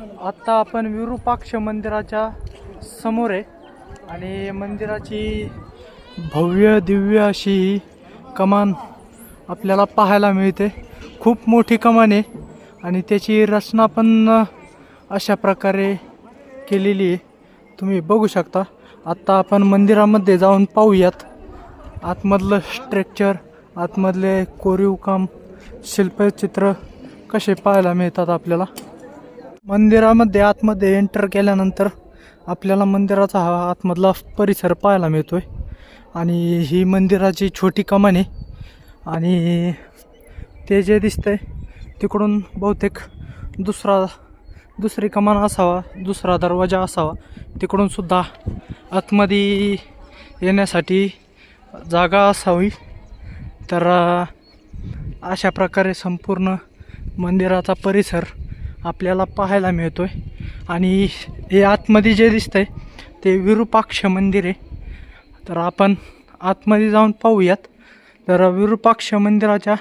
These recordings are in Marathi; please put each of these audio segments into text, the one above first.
आत्ता आपण विरूपाक्ष मंदिराच्या समोर आहे आणि मंदिराची भव्य दिव्य अशी कमान आपल्याला पाहायला मिळते. खूप मोठी कमान आहे आणि त्याची रचना पण अशा प्रकारे केलेली आहे. तुम्ही बघू शकता. आत्ता आपण मंदिरामध्ये जाऊन पाहूयात आतमधलं स्ट्रक्चर, आतमधले कोरीव काम, शिल्पचित्र कसे पाहायला मिळतात आपल्याला. मंदिरामध्ये आतमध्ये एंटर केल्यानंतर आपल्याला मंदिराचा हा आतमधला परिसर पाहायला मिळतोय आणि ही मंदिराची छोटी कमान आहे आणि ते जे दिसतंय तिकडून बहुतेक दुसरी कमान असावा, दुसरा दरवाजा असावा. तिकडून सुद्धा आतमध्ये येण्यासाठी जागा असावी. तर अशा प्रकारे संपूर्ण मंदिराचा परिसर आपल्याला पाहायला मिळतोय आणि हे आतमध्ये जे दिसतंय ते विरूपाक्ष मंदिर आहे. तर आपण आतमध्ये जाऊन पाहूयात. तर विरूपाक्ष मंदिराच्या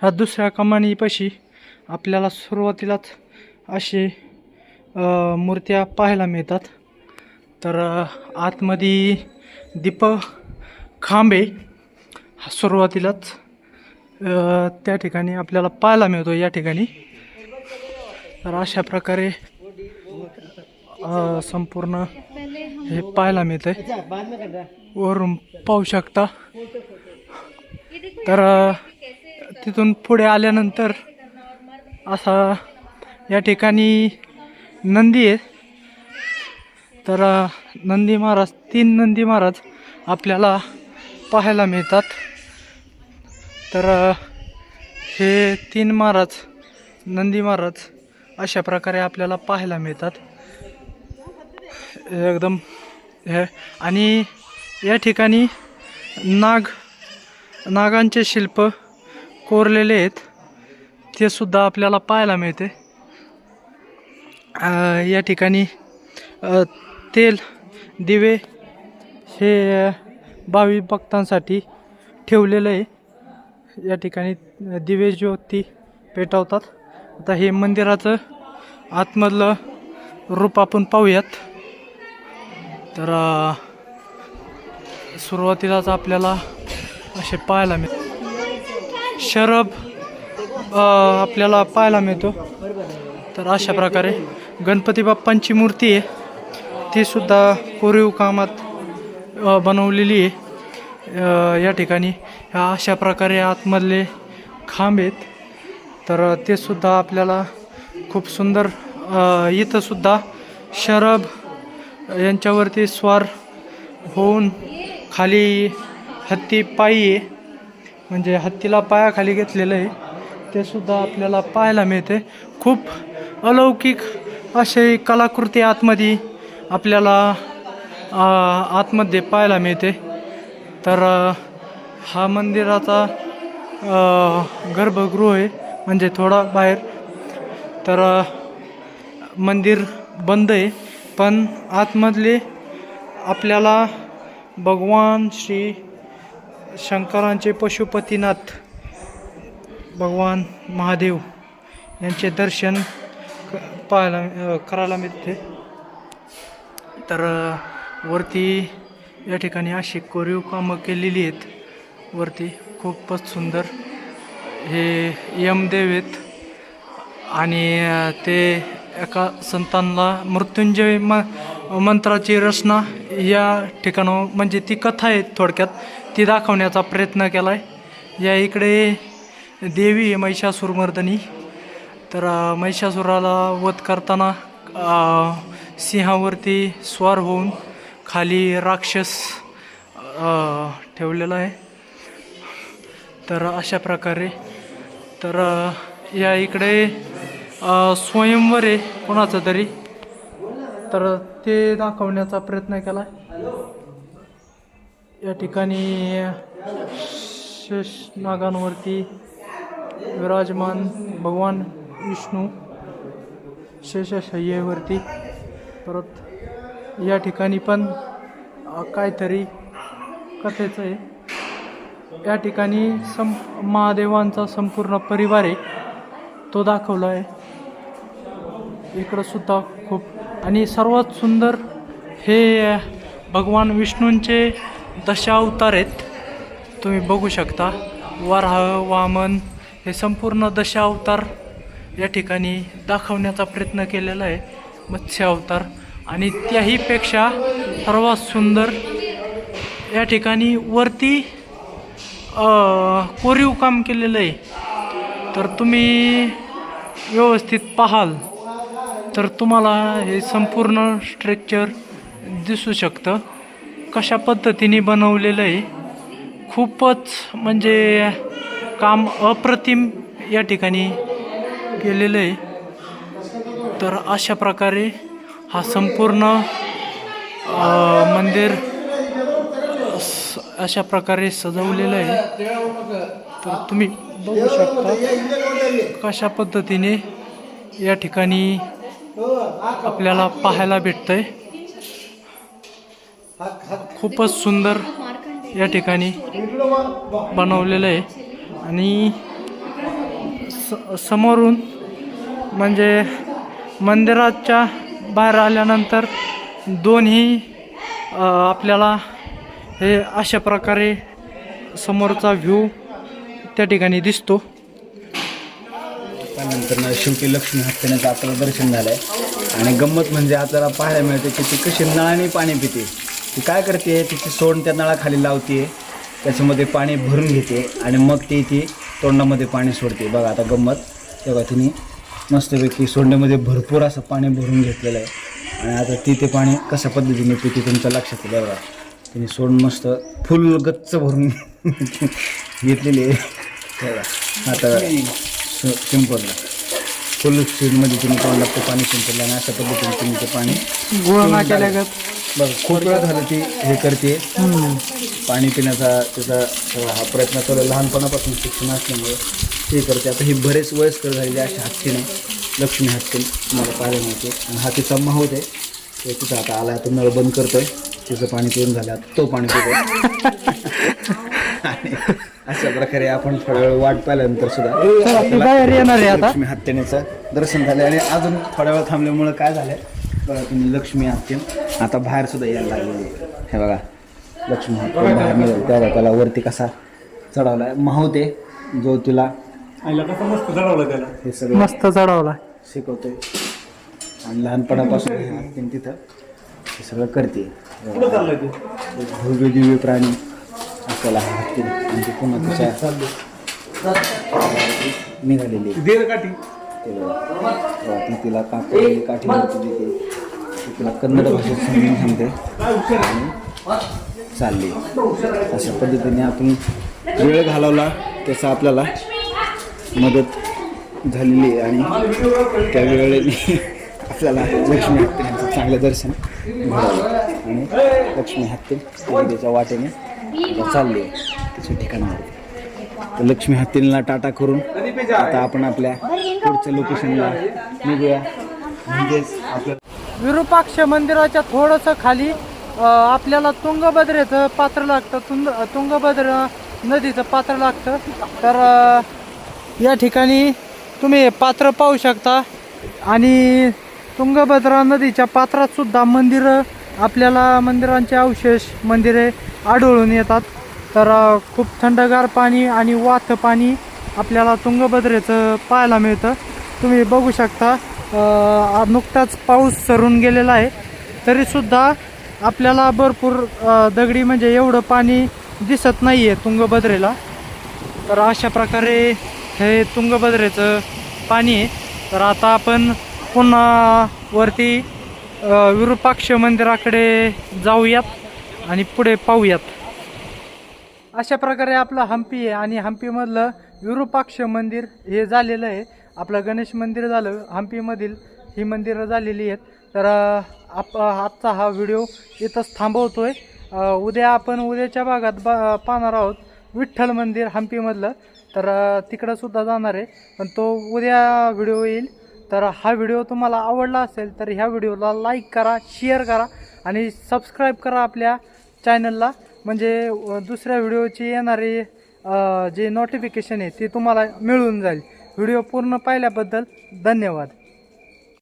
ह्या दुसऱ्या कमानीपाशी आपल्याला सुरुवातीलाच असे मूर्त्या पाहायला मिळतात. तर आतमध्ये दीपखांबे सुरुवातीलाच त्या ठिकाणी आपल्याला पाहायला मिळतो या ठिकाणी. तर अशा प्रकारे संपूर्ण हे पाहायला मिळते. वरून पाहू शकता. तर तिथून पुढे आल्यानंतर असा या ठिकाणी नंदी आहे. तर नंदी महाराज, 3 नंदी महाराज आपल्याला पाहायला मिळतात. तर हे 3 महाराज, नंदी महाराज अशा प्रकारे आपल्याला पाहायला मिळतात एकदम हे. आणि या ठिकाणी नागांचे शिल्प कोरलेले आहेत, ते सुद्धा आपल्याला पाहायला मिळते. या ठिकाणी तेल दिवे हे भाविक भक्तांसाठी ठेवलेलं आहे. या ठिकाणी दिवे ज्योती पेटवतात. आता हे मंदिराचं आतमधलं रूप आपण पाहूयात. तर सुरुवातीलाच आपल्याला असे पाहायला मिळते. शरभ आपल्याला पाहायला मिळतो. तर अशा प्रकारे गणपती बाप्पांची मूर्ती आहे, ती सुद्धा कोरीव कामात बनवलेली आहे. या ठिकाणी ह्या अशा प्रकारे आतमधले खांब आहेत. तर ते सुद्धा आपल्याला खूप सुंदर. इथं सुद्धा शरभ यांच्यावरती स्वार होऊन खाली हत्ती पायी आहे, म्हणजे हत्तीला पायाखाली घेतलेलं आहे, ते सुद्धा आपल्याला पाहायला मिळते. खूप अलौकिक असे कलाकृती आतमध्ये आपल्याला आतमध्ये पाहायला मिळते. तर हा मंदिराचा गर्भगृह आहे, म्हणजे थोडा बाहेर. तर मंदिर बंद आहे, पण आतमधले आपल्याला भगवान श्री शंकरांचे पशुपतीनाथ भगवान महादेव यांचे दर्शन करायला मिळते. तर वरती या ठिकाणी अशी कोरीव कामं केलेली आहेत. वरती खूपच सुंदर हे यमदेव आहेत आणि ते एका संतांना मृत्युंजय मंत्राची रचना या ठिकाणावर, म्हणजे ती कथा आहे थोडक्यात, ती दाखवण्याचा प्रयत्न केला आहे. या इकडे देवी आहे महिषासुरमर्दिनी. तर महिषासुराला वध करताना सिंहावरती स्वार होऊन खाली राक्षस ठेवलेला आहे. तर अशा प्रकारे. तर या इकडे स्वयंवर आहे कोणाचं तरी, तर ते दाखवण्याचा प्रयत्न केला. या ठिकाणी शेषनागांवरती विराजमान भगवान विष्णू शेषशय्येवरती. परत या ठिकाणी पण काहीतरी कथेचं आहे. या ठिकाणी महादेवांचा संपूर्ण परिवार आहे, तो दाखवला आहे. इकडं सुद्धा खूप. आणि सर्वात सुंदर हे भगवान विष्णूंचे दशावतार आहेत. तुम्ही बघू शकता वराह, वामन हे संपूर्ण दशावतार या ठिकाणी दाखवण्याचा प्रयत्न केलेला आहे. मत्स्य अवतार. आणि त्याहीपेक्षा सर्वात सुंदर या ठिकाणी वरती कोरीव काम केलेलं आहे. तर तुम्ही व्यवस्थित पाहाल तर तुम्हाला हे संपूर्ण स्ट्रक्चर दिसू शकतं कशा पद्धतीने बनवलेलं आहे. खूपच म्हणजे काम अप्रतिम या ठिकाणी केलेलं आहे. तर अशा प्रकारे हा संपूर्ण मंदिर अशा प्रकारे सजवलेलं आहे. तर तुम्ही बघू शकता कशा पद्धतीने या ठिकाणी आपल्याला पाहायला भेटतंय. खूपच सुंदर या ठिकाणी बनवलेलं आहे. आणि समोरून म्हणजे मंदिराच्या बाहेर आल्यानंतर दोन्ही आपल्याला हे अशा प्रकारे समोरचा व्ह्यू त्या ठिकाणी दिसतो. त्यानंतर शेवटी लक्ष्मी हत्तीनेचं आपल्याला दर्शन झालं आहे. आणि गंमत म्हणजे आपल्याला पाहायला मिळते की ती कशी नळाने पाणी पिते. ती काय करते, तिची सोंड त्या नळाखाली लावते, त्याच्यामध्ये पाणी भरून घेते आणि मग ती तोंडामध्ये पाणी सोडते. बघा आता गंमत, तेव्हा तिने मस्तपैकी सोंडेमध्ये भरपूर असं पाणी भरून घेतलेलं आहे. आणि आता ते पाणी कशा पद्धतीने पिते तुमच्या लक्षात येईल. बघा तिने सोंड मस्त फुल गच्च भरून घेतलेली आहे. बघा आता शिंपडलं फुल स्पीडमध्ये तिने तोंडात ते पाणी शिंपडलं. आणि अशा पद्धतीने तिने ते पाणी गुळणा केल्यागत बघ खूप वेळा झालं ती हे करते. पाणी पिण्याचा त्याचा हा प्रयत्न चालू लहानपणापासून शिक्षण असल्यामुळे ते करते. आता ही बरेच वयस्कर झालेली अशा हत्तीने लक्ष्मी हत्ती तुम्हाला पाहायला मिळते. आणि हा तिचा माहूत आहे. तो तिचा आता आला, तो नळ बंद करतोय, तिचं पाणी पिऊन झालं, आता तो पाणी पितोय. आणि अशा प्रकारे आपण थोडा वेळ वाट पाहिल्यानंतर सुद्धा लक्ष्मी हत्तीनेचं दर्शन झालं. आणि अजून थोड्या वेळ थांबल्यामुळं काय झालं बघा, तुम्ही लक्ष्मी हत्ती आता बाहेर सुद्धा यायला लागलेली. हे बघा लक्ष्मी हत्ती बाहेर निघाली. तेव्हा त्याला वरती कसा चढवला आहे माहूत आहे जो तिला मस्त चढवलं, त्याला हे सगळं मस्त चढवला शिकवतोय. आणि लहानपणापासून हत्तीने तिथं हे सगळं करते. भव्य दिव्य प्राणी आपल्याला हत्ती आणि ती पुन्हा तिच्या निघालेली ती तिला काठी देते. तिला कन्नड भाषेत समजून सांगते आणि चालली. अशा पद्धतीने आपण वेळ घालवला त्याचा आपल्याला मदत झालेली आहे. आणि त्या वेळेने आपल्याला लक्ष्मी हत्तीचं चांगलं दर्शन घडवलं. आणि लक्ष्मी हत्ती त्याच्या वाटेने चालली आहे त्याच्या ठिकाणावर. तर लक्ष्मी हत्तीला टाटा करून आता आपण आपल्या पुढच्या लोकेशनला निघूया. म्हणजेच आपल्या विरूपाक्ष मंदिराच्या थोडंसं खाली आपल्याला तुंगभद्रेचं पात्र लागतं. तुंगभद्र नदीचं पात्र लागतं. तर या ठिकाणी तुम्ही पात्र पाहू शकता. आणि तुंगभद्रा नदीच्या पात्रात सुद्धा मंदिरं आपल्याला मंदिरांचे अवशेष मंदिरे आढळून येतात. तर खूप थंडगार पाणी आणि वाथ पाणी आपल्याला तुंगभद्रेचं पाहायला मिळतं. तुम्ही बघू शकता नुकताच पाऊस सरून गेलेला आहे तरीसुद्धा आपल्याला भरपूर दगडी म्हणजे एवढं पाणी दिसत नाही आहे तुंगभद्रेला. तर अशा प्रकारे हे तुंगभद्रेचं पाणी आहे. तर आता आपण पुन्हा वरती विरूपाक्ष मंदिराकडे जाऊयात आणि पुढे पाहूयात. अशा प्रकारे आपलं हम्पी आहे आणि हम्पीमधलं विरूपाक्ष मंदिर हे झालेलं आहे. आपलं गणेश मंदिर झालं, हम्पीमधील ही मंदिरं झालेली आहेत. तर आजचा हा व्हिडिओ इथंच थांबवतोय. उद्याच्या भागात पाहणार आहोत विठ्ठल मंदिर हम्पीमधलं. तर तिकडं सुद्धा जाणार आहे, पण तो उद्या व्हिडिओ येईल. तर हा व्हिडिओ तुम्हाला आवडला असेल तर ह्या व्हिडिओला लाईक करा, शेअर करा आणि सबस्क्राईब करा आपल्या चॅनलला. म्हणजे दुसऱ्या व्हिडिओची येणारी जे नोटिफिकेशन आहे ते तुम्हाला मिळून जाईल. व्हिडिओ पूर्ण पाहिल्याबद्दल धन्यवाद.